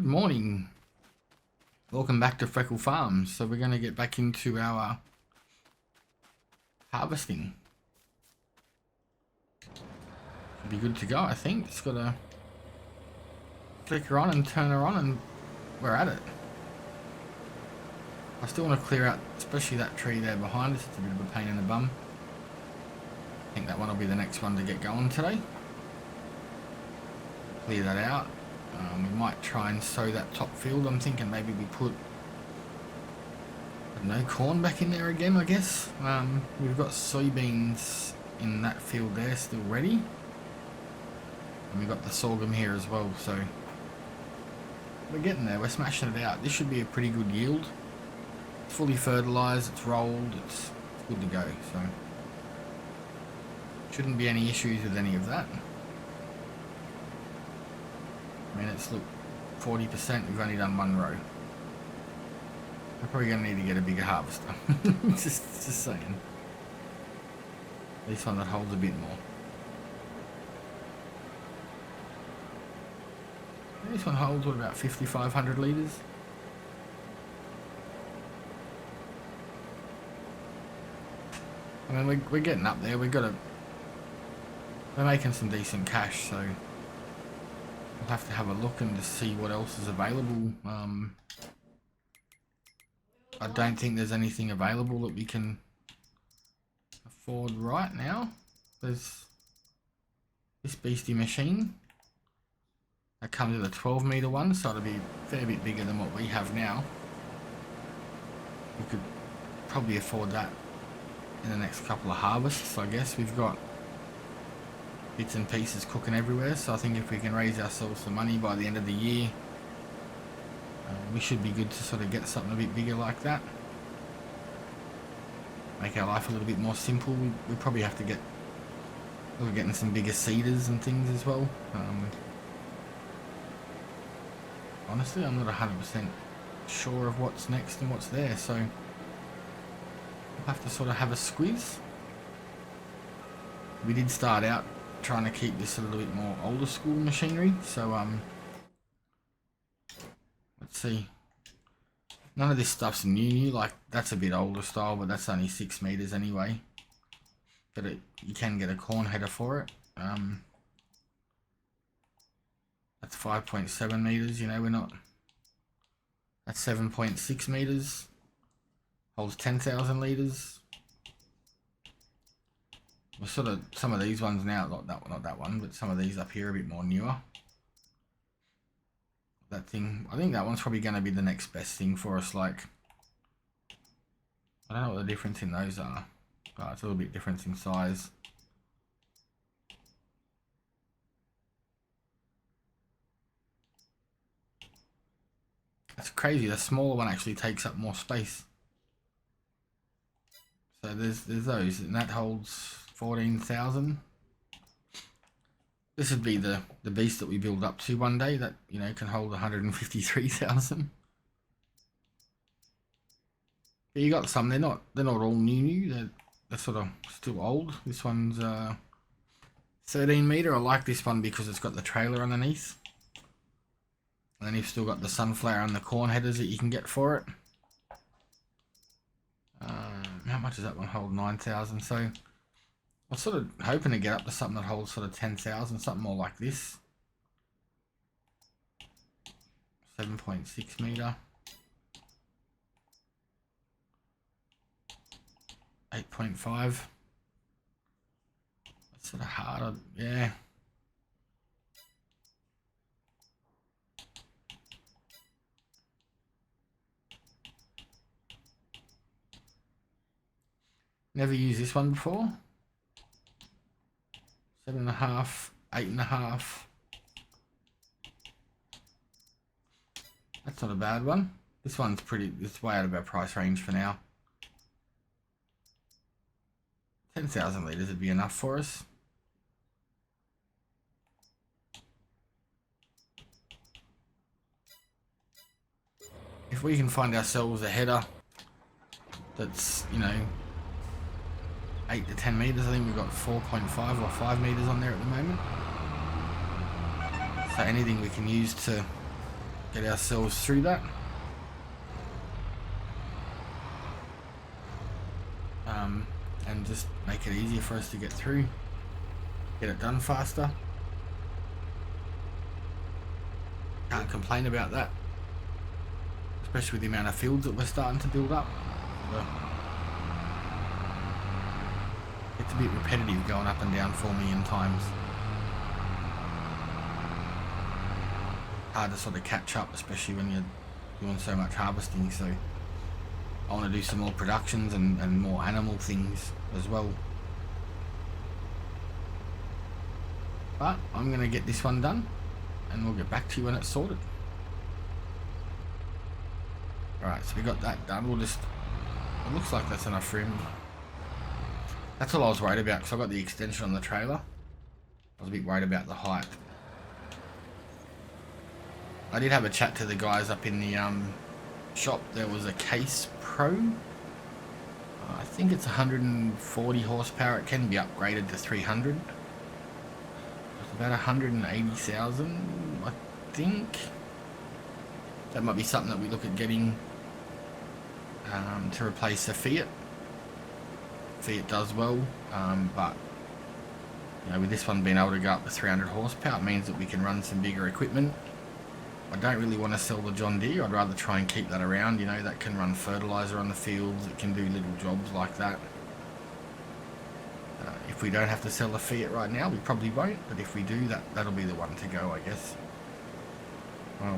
Good morning. Welcome back to Freckle Farms. So we're going to get back into our harvesting. Should be good to go, I think. Just got to flick her on and turn her on and we're at it. I still want to clear out, especially that tree there behind us. It's a bit of a pain in the bum. I think that one will be the next one to get going today. Clear that out. We might try and sow that top field. I'm thinking maybe we put, I don't know, corn back in there again, I guess. We've got soybeans in that field there still ready. And we've got the sorghum here as well, so we're getting there. We're smashing it out. This should be a pretty good yield. It's fully fertilized, it's rolled, it's good to go, so shouldn't be any issues with any of that. I mean, it's, look, 40%, we've only done one row. We're probably going to need to get a bigger harvester. just saying. This one that holds a bit more. This one holds, what, about 5,500 litres? I mean, we're getting up there. We're making some decent cash, so we'll have to have a look and just see what else is available. I don't think there's anything available that we can afford right now. There's this beastie machine that comes with a 12-meter one, so it'll be a fair bit bigger than what we have now. We could probably afford that in the next couple of harvests, I guess. We've got bits and pieces cooking everywhere, so I think if we can raise ourselves some money by the end of the year, we should be good to sort of get something a bit bigger like that. Make our life a little bit more simple. We probably have to we're getting some bigger seeders and things as well. Honestly, I'm not 100% sure of what's next and what's there, so we'll have to sort of have a squeeze. We did start out trying to keep this a little bit more older school machinery, so let's see. None of this stuff's new, like that's a bit older style, but that's only 6 meters anyway. But you can get a corn header for it. That's 5.7 meters, you know, we're not. That's 7.6 meters. Holds 10,000 liters. We're sort of, some of these ones now, not that one, but some of these up here are a bit more newer. That thing, I think that one's probably going to be the next best thing for us. Like, I don't know what the difference in those are, but it's a little bit different in size. That's crazy, the smaller one actually takes up more space. So there's those, and that holds 14,000. This would be the beast that we build up to one day, that, you know, can hold 153,000. But you got some, they're not all new, they're sort of still old. This one's 13 meter. I like this one because it's got the trailer underneath. And then you've still got the sunflower and the corn headers that you can get for it. How much does that one hold? 9,000. So I'm sort of hoping to get up to something that holds sort of 10,000, something more like this. 7.6 meter. 8.5. That's sort of harder, yeah. Never used this one before. 7.5, 8.5. That's not a bad one. This one's it's way out of our price range for now. 10,000 litres would be enough for us. If we can find ourselves a header that's, you know, 8 to 10 meters. I think we've got 4.5 or 5 meters on there at the moment. So anything we can use to get ourselves through that. And just make it easier for us to get through, get it done faster. Can't complain about that, especially with the amount of fields that we're starting to build up. It's a bit repetitive going up and down 4 million times. Hard to sort of catch up, especially when you're doing so much harvesting. So I want to do some more productions and more animal things as well. But I'm going to get this one done and we'll get back to you when it's sorted. Alright, so we got that done. We'll just, it looks like that's enough for him. That's all I was worried about, because I got the extension on the trailer. I was a bit worried about the height. I did have a chat to the guys up in the shop. There was a Case Pro. I think it's 140 horsepower. It can be upgraded to 300. It's about 180,000, I think. That might be something that we look at getting to replace the Fiat. Fiat does well, but you know, with this one being able to go up to 300 horsepower, it means that we can run some bigger equipment. I don't really want to sell the John Deere. I'd rather try and keep that around. You know, that can run fertilizer on the fields. It can do little jobs like that. If we don't have to sell the Fiat right now, we probably won't. But if we do, that'll be the one to go, I guess.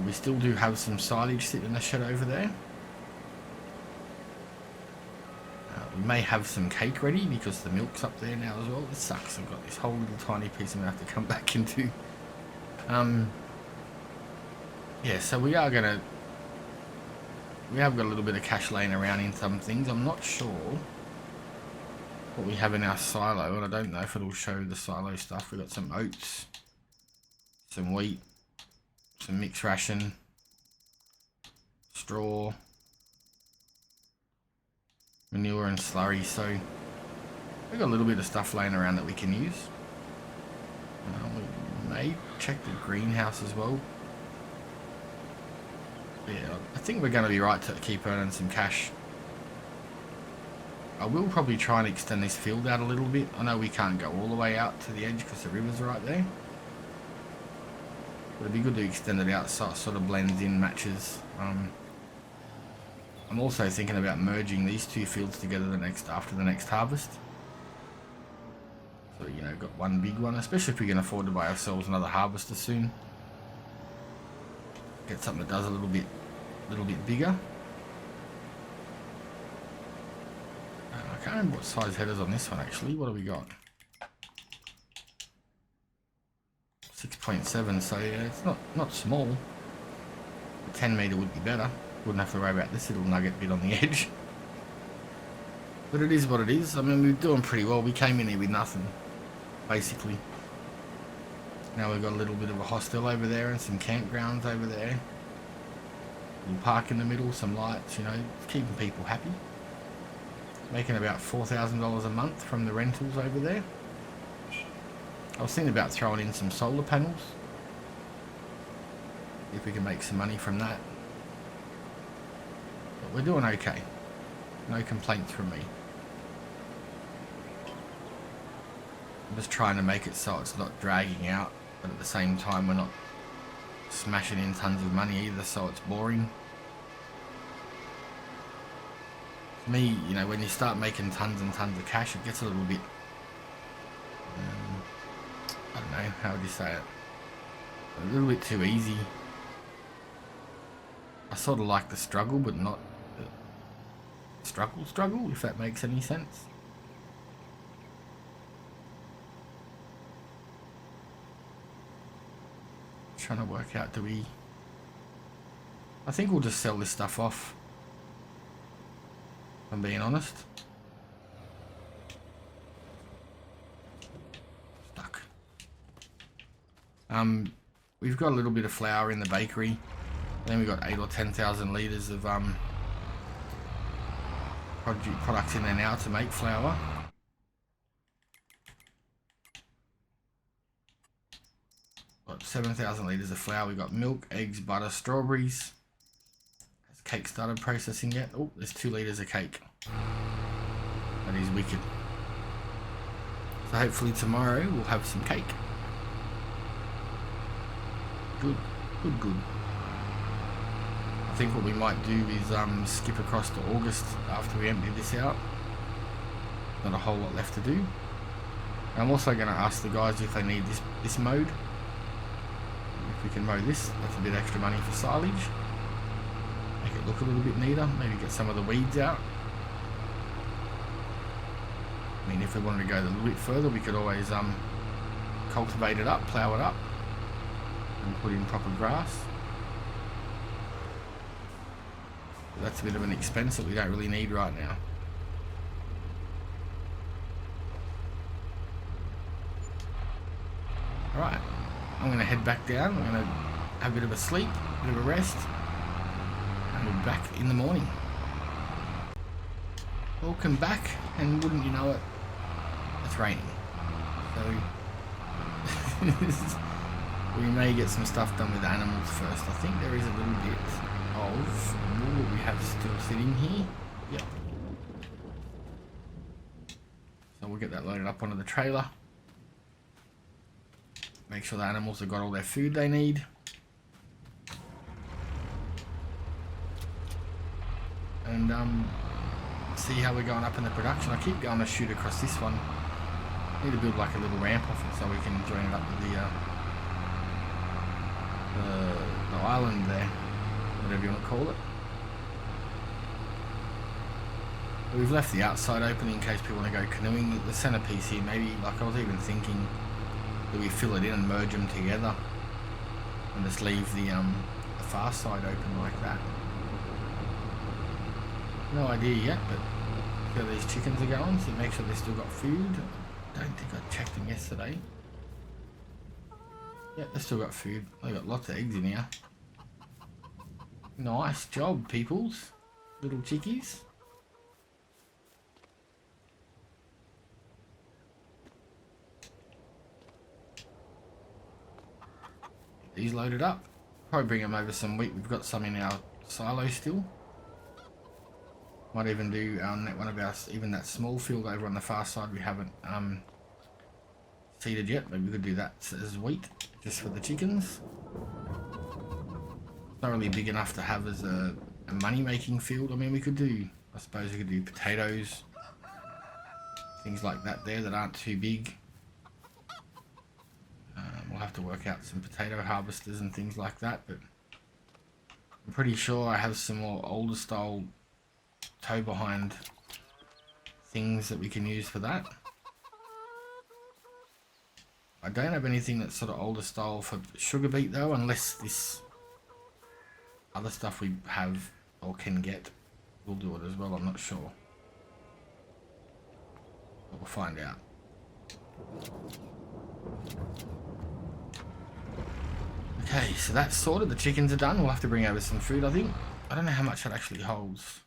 We still do have some silage sitting in the shed over there. We may have some cake ready because the milk's up there now as well. It sucks. I've got this whole little tiny piece I'm going to have to come back into. Yeah, so we have got a little bit of cash laying around in some things. I'm not sure what we have in our silo, and I don't know if it'll show the silo stuff. We've got some oats, some wheat, some mixed ration, straw, manure and slurry. So we've got a little bit of stuff laying around that we can use. We may check the greenhouse as well. Yeah, I think we're going to be right to keep earning some cash. I will probably try and extend this field out a little bit. I know we can't go all the way out to the edge because the river's right there. But it'd be good to extend it out so it sort of blends in, matches. I'm also thinking about merging these two fields together after the next harvest. So, you know, got one big one, especially if we can afford to buy ourselves another harvester soon. Get something that does a little bit bigger. I can't remember what size headers on this one actually. What have we got? 6.7. So yeah, it's not small. A 10 meter would be better. Wouldn't have to worry about this little nugget bit on the edge. But it is what it is. I mean, we're doing pretty well. We came in here with nothing, basically. Now we've got a little bit of a hostel over there and some campgrounds over there. A little park in the middle, some lights, you know, keeping people happy. Making about $4,000 a month from the rentals over there. I was thinking about throwing in some solar panels. If we can make some money from that. But we're doing okay. No complaints from me. I'm just trying to make it so it's not dragging out, but at the same time we're not smashing in tons of money either, so it's boring. For me, you know, when you start making tons and tons of cash, it gets a little bit, I don't know, how would you say it? A little bit too easy. I sort of like the struggle, but not the struggle, if that makes any sense. Trying to work out, I think we'll just sell this stuff off, if I'm being honest. Stuck. We've got a little bit of flour in the bakery, then we've got 8,000 or 10,000 litres of products in there now to make flour. 7,000 litres of flour. We've got milk, eggs, butter, strawberries. Has cake started processing yet? Oh, there's 2 litres of cake. That is wicked. So hopefully tomorrow we'll have some cake. Good, good, good. I think what we might do is skip across to August after we empty this out. Not a whole lot left to do. I'm also going to ask the guys if they need this mowed. If we can mow this, that's a bit extra money for silage. Make it look a little bit neater. Maybe get some of the weeds out. I mean, if we wanted to go a little bit further, we could always cultivate it up, plough it up, and put in proper grass. But that's a bit of an expense that we don't really need right now. Alright, I'm going to head back down. I'm going to have a bit of a sleep, a bit of a rest, and we'll be back in the morning. Welcome back, and wouldn't you know it, it's raining. So we may get some stuff done with animals first. I think there is a little bit of wool that we have still sitting here. Yep. So we'll get that loaded up onto the trailer. Make sure the animals have got all their food they need. And see how we're going up in the production. I keep going to shoot across this one. Need to build like a little ramp off it so we can join it up with the island there, whatever you want to call it. But we've left the outside open in case people want to go canoeing. The centerpiece here, maybe, like I was even thinking that we fill it in and merge them together and just leave the far side open like that. No idea yet, but see how these chickens are going, so make sure they've still got food. I don't think I checked them yesterday. Yeah, they've still got food. They've got lots of eggs in here. Nice job, peoples. Little chickies. These loaded up. Probably bring them over some wheat. We've got some in our silo still. Might even do one of our, even that small field over on the far side we haven't seeded yet. Maybe we could do that as wheat, just for the chickens. Not really big enough to have as a money-making field. I mean, we could do, I suppose we could do potatoes, things like that there that aren't too big. We'll have to work out some potato harvesters and things like that, but I'm pretty sure I have some more older style tow behind things that we can use for that. I don't have anything that's sort of older style for sugar beet though, unless this other stuff we have or can get will do it as well. I'm not sure, but we'll find out. Okay, so that's sorted. The chickens are done. We'll have to bring over some food, I think. I don't know how much it actually holds.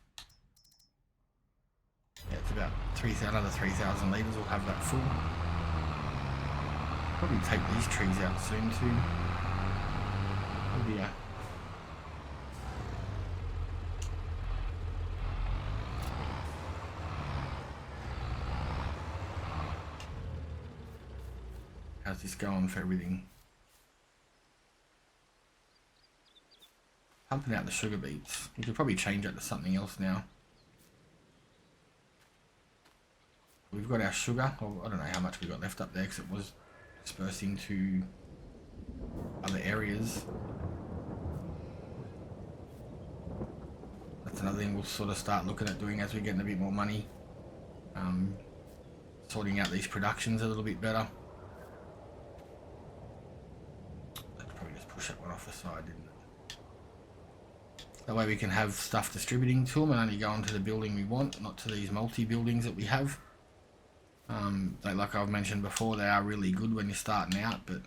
Yeah, it's about another 3,000 litres. We'll have that full. Probably take these trees out soon too. Oh dear. How's this going for everything? Pumping out the sugar beets. We could probably change that to something else now. We've got our sugar. Well, I don't know how much we got left up there because it was dispersing to other areas. That's another thing we'll sort of start looking at doing as we're getting a bit more money. Sorting out these productions a little bit better. Let's probably just push that one off the side, didn't it? That way we can have stuff distributing to them and only go into the building we want, not to these multi-buildings that we have. Like I've mentioned before, they are really good when you're starting out, but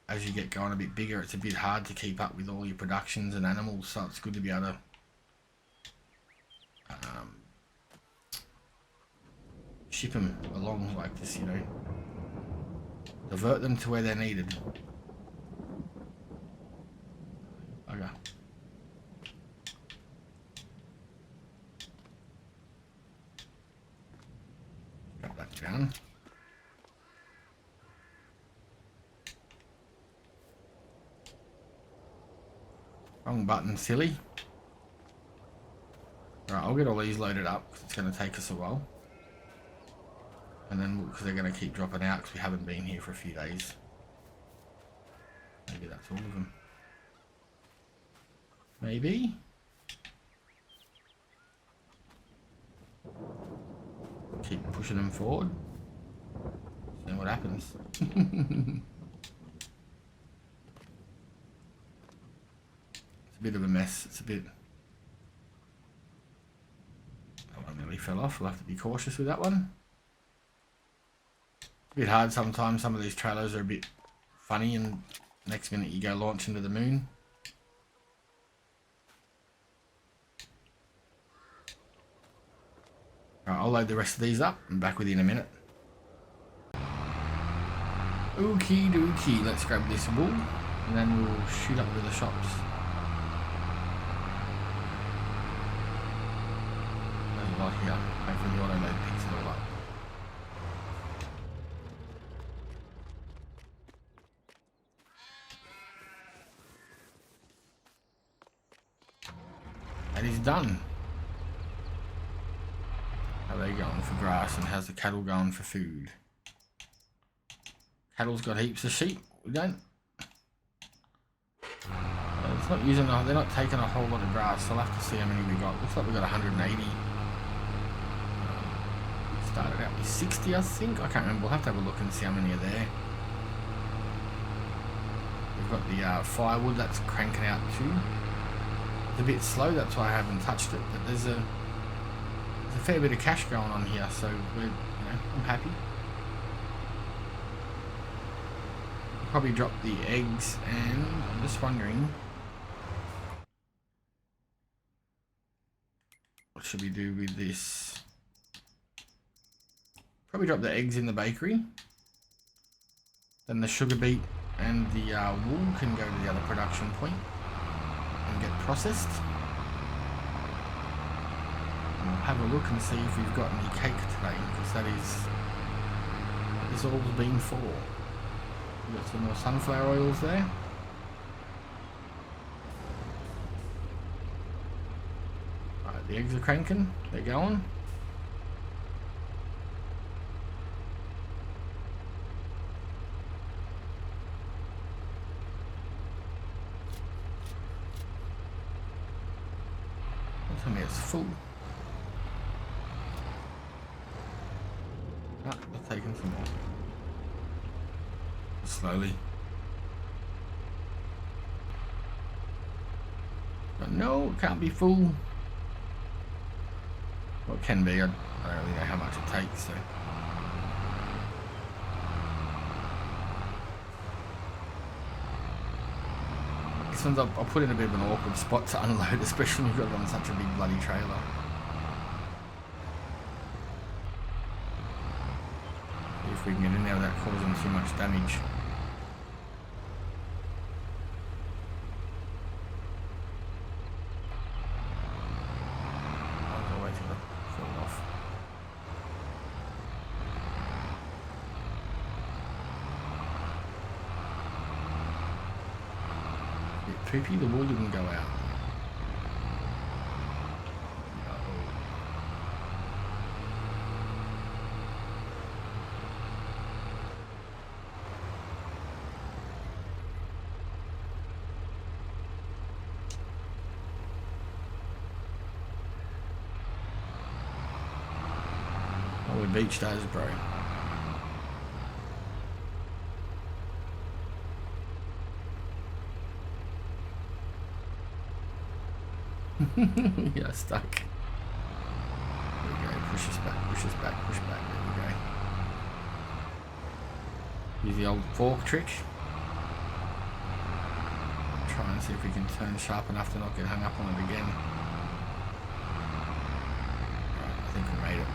as you get going a bit bigger, it's a bit hard to keep up with all your productions and animals, so it's good to be able to ship them along like this, you know. Divert them to where they're needed. down. Wrong button, silly. Right, I'll get all these loaded up because it's going to take us a while. And then, because they're going to keep dropping out because we haven't been here for a few days. Maybe that's all of them. Maybe. Keep pushing them forward. See what happens. It's a bit of a mess. It's a bit... That one nearly fell off. We'll have to be cautious with that one. It's a bit hard sometimes. Some of these trailers are a bit funny and next minute you go launch into the moon. Alright, I'll load the rest of these up. I'm back with you in a minute. Okie dokie, let's grab this wool and then we'll shoot up to the shops. There's a lot here. Hopefully the auto load picks it all up. That is done. How are they going for grass and how's the cattle going for food? Cattle's got heaps of sheep. We don't. It's not using. They're not taking a whole lot of grass. So I'll have to see how many we got. Looks like we got 180. Started out with 60, I think. I can't remember. We'll have to have a look and see how many are there. We've got the firewood that's cranking out too. It's a bit slow. That's why I haven't touched it. But there's a fair bit of cash going on here. So we're, I'm happy. Probably drop the eggs, and I'm just wondering what should we do with this. Probably drop the eggs in the bakery, then the sugar beet and the wool can go to the other production point and get processed. And we'll have a look and see if we've got any cake today, because that is all it's been for. We've got some more sunflower oils there. Right, the eggs are cranking, they're going. Tell me it's full. Ah, they're taking some more. Slowly. But no, it can't be full. Well, it can be. I don't really know how much it takes. So. This one's I'll put in a bit of an awkward spot to unload, especially when you've got it on such a big bloody trailer. See if we can get in there without causing too much damage. Poopy, the wool didn't go out. Oh, we beached those, bro. Yeah, stuck. There we go. Push us back, push us back, push back. There we go. Use the old fork trick. Try and see if we can turn sharp enough to not get hung up on it again. Right, I think we made it.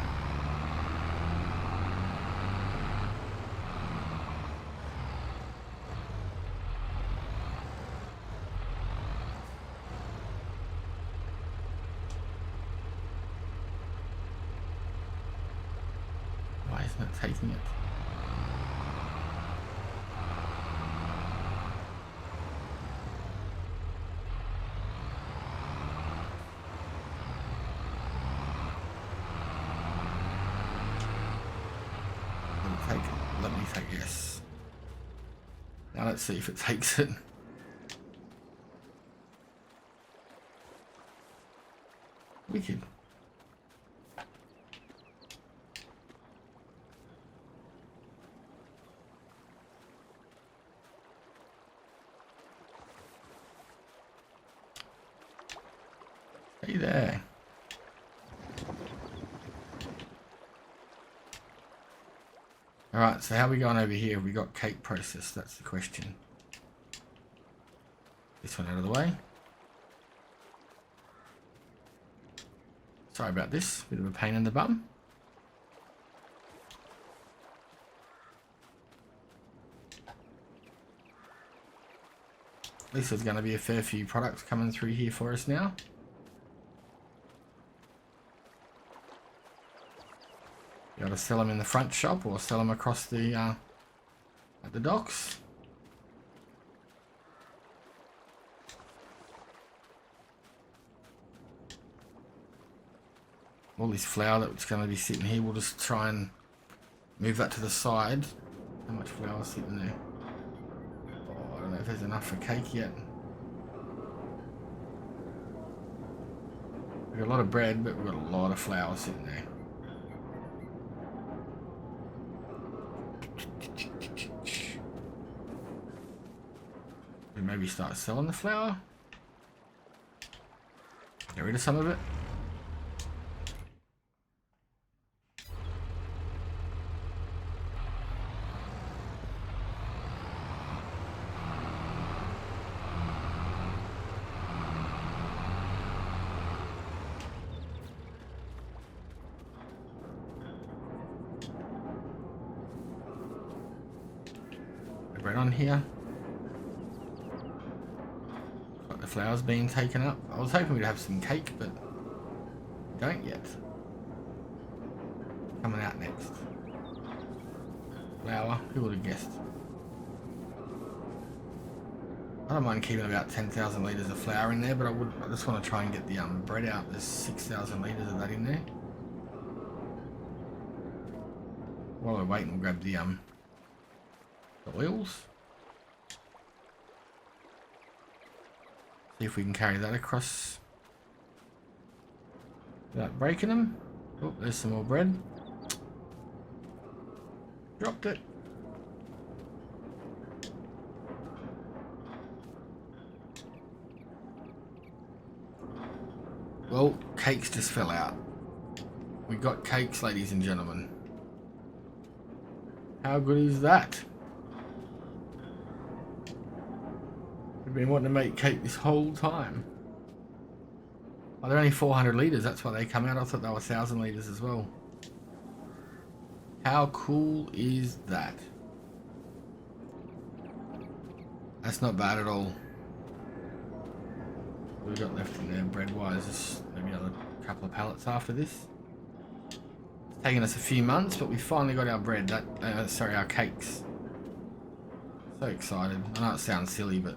Isn't it taking it? Let me take yes. Now let's see if it takes it. Wicked. Hey there. Alright, so how are we going over here? We got cake process, that's the question. This one out of the way. Sorry about this, bit of a pain in the bum. At least there's going to be a fair few products coming through here for us now. You got to sell them in the front shop or sell them across the at the docks. All this flour that's going to be sitting here, we'll just try and move that to the side. How much flour is sitting there? Oh, I don't know if there's enough for cake yet. We've got a lot of bread, but we've got a lot of flour sitting there. We maybe start selling the flour. Get rid of some of it. Bread on here. Got the flowers being taken up. I was hoping we'd have some cake, but we don't yet. Coming out next. Flour. Who would have guessed? I don't mind keeping about 10,000 litres of flour in there, but I just want to try and get the bread out. There's 6,000 litres of that in there. While we're waiting, we'll grab the oils. See if we can carry that across without breaking them. Oh, there's some more bread. Dropped it. Well, cakes just fell out. We got cakes, ladies and gentlemen. How good is that? We've been wanting to make cake this whole time. Oh, they're only 400 litres, that's why they come out. I thought they were 1,000 litres as well. How cool is that? That's not bad at all. What have we got left in there bread-wise? Just maybe another couple of pallets after this. It's taken us a few months, but we finally got our bread. Sorry, our cakes. So excited. I know it sounds silly, but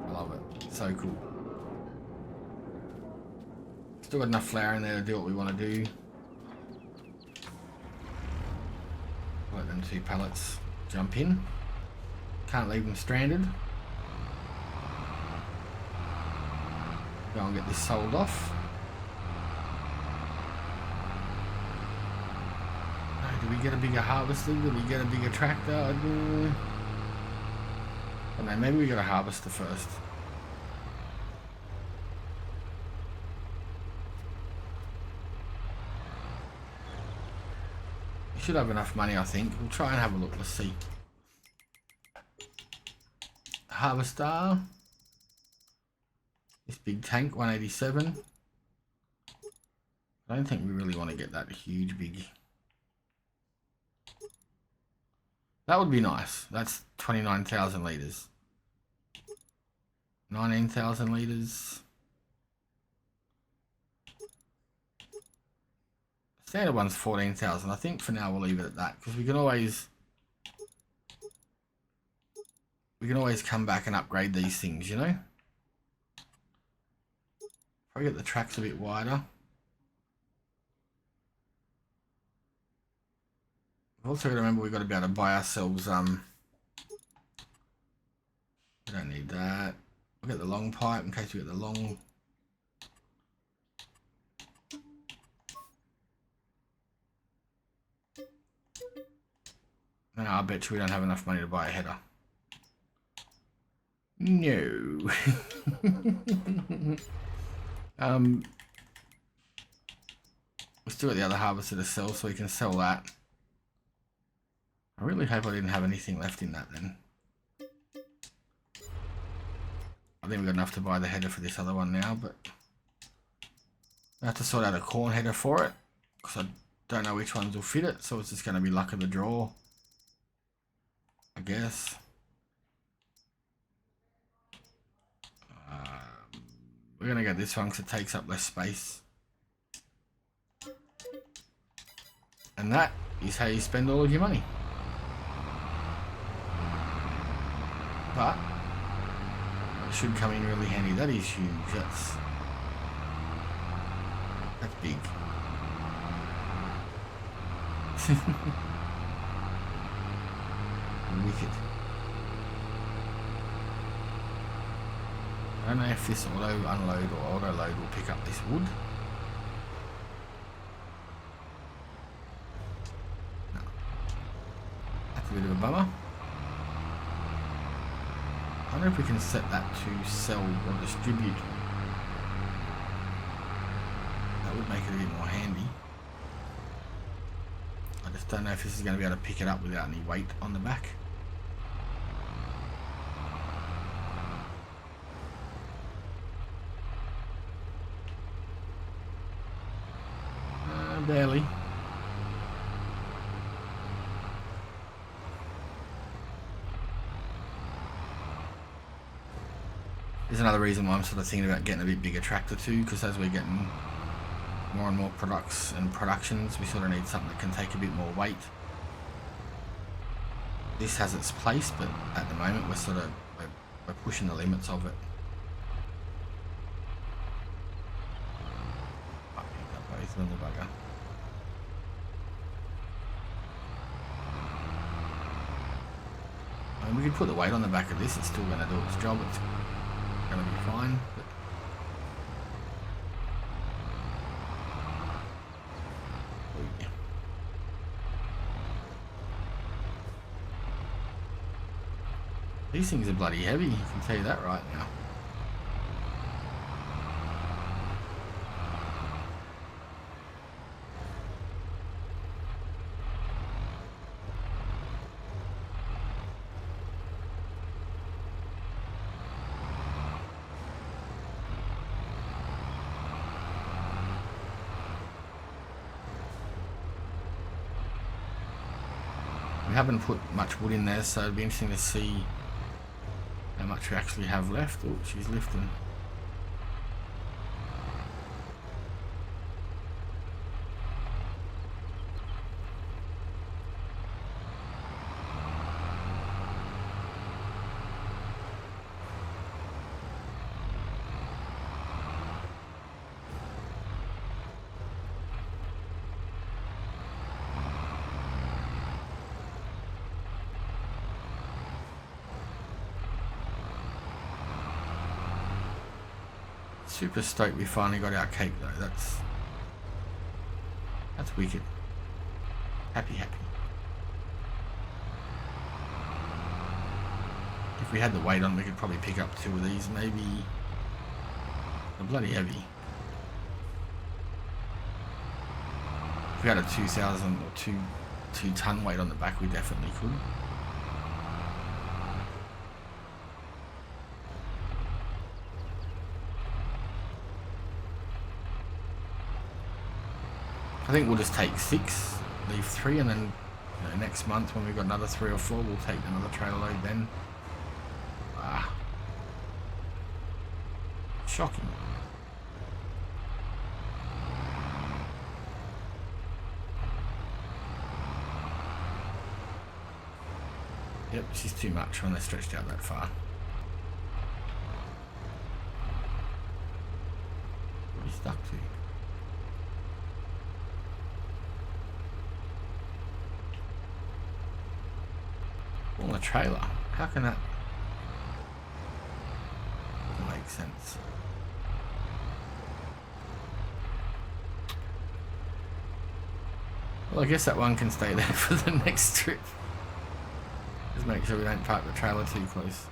I love it. It's so cool. Still got enough flour in there to do what we want to do. Let them 2 pallets jump in. Can't leave them stranded. Go and get this sold off. Do we get a bigger harvester? Do we get a bigger tractor? I don't know, maybe we got a harvester first. We should have enough money, I think. We'll try and have a look. Let's see. Harvester. This big tank, 187. I don't think we really want to get that huge big. That would be nice. That's 29,000 litres. 19,000 litres. Standard one's 14,000. I think for now we'll leave it at that because we can always come back and upgrade these things, you know. Probably get the tracks a bit wider. We've also got to remember we've got to be able to buy ourselves we don't need that. We'll get the long pipe in case we get the long. No, I bet you we don't have enough money to buy a header. No. We still got the other harvester to sell, so we can sell that. I really hope I didn't have anything left in that then. I think we've got enough to buy the header for this other one now, but I have to sort out a corn header for it because I don't know which ones will fit it, so it's just going to be luck of the draw, I guess. We're going to get this one because it takes up less space. And that is how you spend all of your money. But it should come in really handy. That is huge. That's big. Wicked. I don't know if this auto unload or auto load will pick up this wood. No. That's a bit of a bummer. I wonder if we can set that to sell or distribute. That would make it a bit more handy. I just don't know if this is going to be able to pick it up without any weight on the back. Barely. There's another reason why I'm sort of thinking about getting a bit bigger tractor too, because as we're getting more and more products and productions, we sort of need something that can take a bit more weight. This has its place, but at the moment we're pushing the limits of it. I picked up both of the bugger. I mean, we could put the weight on the back of this, it's still going to do its job, it's going to be fine. But yeah. These things are bloody heavy, I can tell you that right now. We haven't put much wood in there, so it'd be interesting to see how much we actually have left. Oh, she's lifting. Super stoked we finally got our cake though. That's wicked. Happy. If we had the weight on, we could probably pick up 2 of these, maybe. They're bloody heavy. If we had a 2,000 or 2 ton weight on the back, we definitely could. I think we'll just take 6, leave 3, and then next month when we've got another 3 or 4, we'll take another trailer load then. Shocking. Yep, this is too much when they're stretched out that far. What are you stuck to? On the trailer? How can that... doesn't make sense. Well, I guess that one can stay there for the next trip. Just make sure we don't park the trailer too close.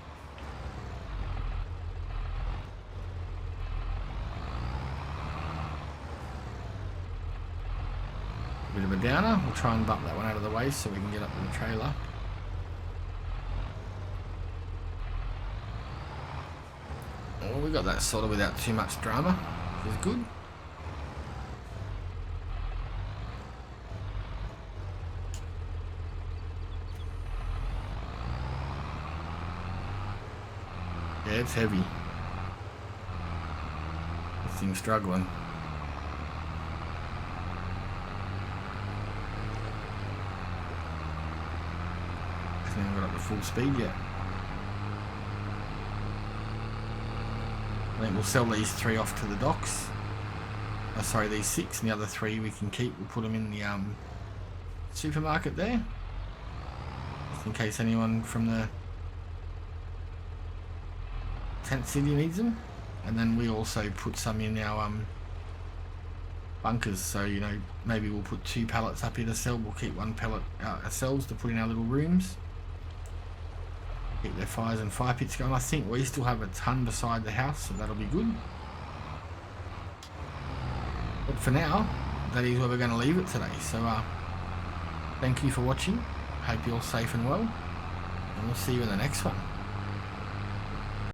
A bit of a downer. We'll try and bump that one out of the way so we can get up to the trailer. Well, we got that sorted without too much drama, which is good. Yeah, it's heavy. This thing's struggling. Hasn't even got up to full speed yet. I think we'll sell these 3 off to the docks. Oh, sorry, these 6, and the other 3 we can keep. We'll put them in the supermarket there, just in case anyone from the tent city needs them. And then we also put some in our bunkers, so you know, maybe we'll put 2 pallets up here to sell. We'll keep 1 pallet out ourselves to put in our little rooms, keep their fires and fire pits going. I think we still have a ton beside the house, so that'll be good. But for now, that is where we're going to leave it today. So thank you for watching. Hope you're safe and well, and we'll see you in the next one.